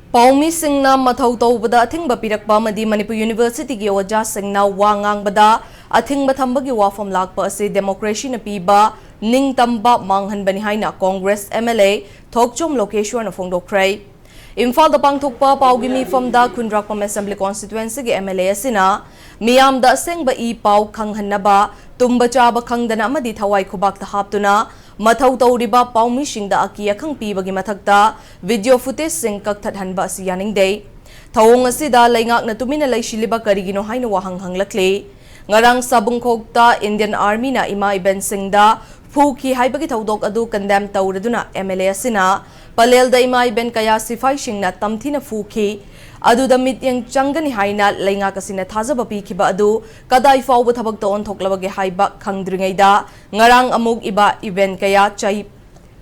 Paumi Singna Mathau Tawbada Athingba Pirakpa Amadi Manipur University gi Oja Singna wa ngangbada Athingba Thambagi wafam lakpa ase democracy na piba ningtamba manghanbani haina Congress MLA Thokchom Lokeshwar na phongdokrai. Imphal da pangthokpa paugi mifamda Khunrakpam Assembly Constituency gi MLA asina miyamda asengba I pau khanghanaba tumba chaba khangdana amadi thawai khubak ta haptuna Mathau Tawriba Paumi Singda Aki Akhang Pibagi Mathakta video footage sing kakthathanba asi yaningdei thawong asida laingak na tumina laishiliba karigino haina wahang hanglakle ngarang sabungkhokta Indian Army na ima iben singda phuki haibagi thaudok adu condemn tawraduna MLA asina palelda ima iben kaya sifai singna tamthina phuki aduda mityang changani haina lainga kasina thajaba pikhiba adu kadai fawba thabak ta onthoklavage haiba khangdringaida ngarang amuk iba event kaya chai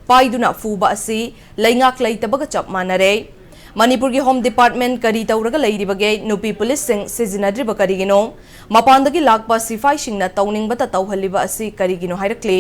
paiduna fuba asi laingak leitabaga chap manare Manipur gi Home Department kari tawraga leiribage nupi police sing sizinadriba karigino mapandagi lakpa sifai singna tawningbata tawhaliba asi karigino hairakle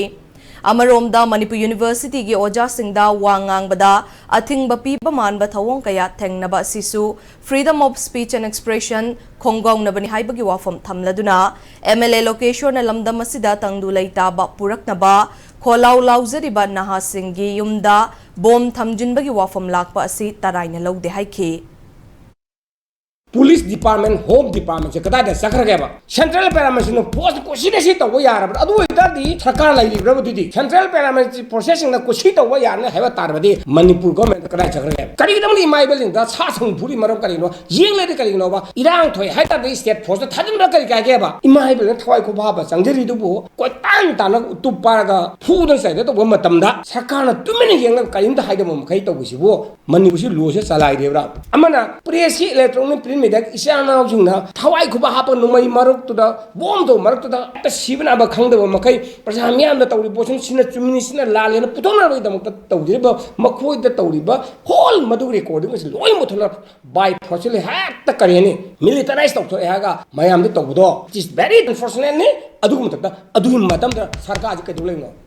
Amaromda Manipur University gi Oja Singda wangangbada athingba piba manba thawong kaya thengnaba sisu freedom of speech and expression khonggaung nabani haibagi wafam thamladuna MLA Lokeshwar na lamdam asida tangdu leitaba puraknaba kholau lauzariba naha singgi yumda bom thamjinbagi wafam lakpa asi taraina lawde haikhe Police Department, Home Department, Secretary Secretary, Central Paramedic, Post Cosita, Wayar, but otherwise, the Sakala Library, Central Paramedic processing the Cosita Wayana have a Tarvadi, Manipur government, Secretary. Carry my building, that's Hassan Puri Maracarino, Ying Ledicalinova, Iran to a head of the state post, the Tajan in my building, Toy and Jerry Dubu, quite Antana to Paraga, food and said that Womatamda, Sakana, too many young Kalinda Hidamum Kaito, which you wore, Manipushi loses a lie. Amana, Presi electronic print. Isana Juna, Tawai Kuba happen no my mark to the Bondo, mark to the Shivan Abakanga Makai, Persamian, the Tauri Boson, Sinatra, Lali, and Putona with the Tauriba, Makoi the Tauriba, whole Madu recording was loyal by possibly had the Karene, militarized Dr. Ehaga, Mayam the Tobudo. It is very unfortunately, Adum, Madame Sarkaja.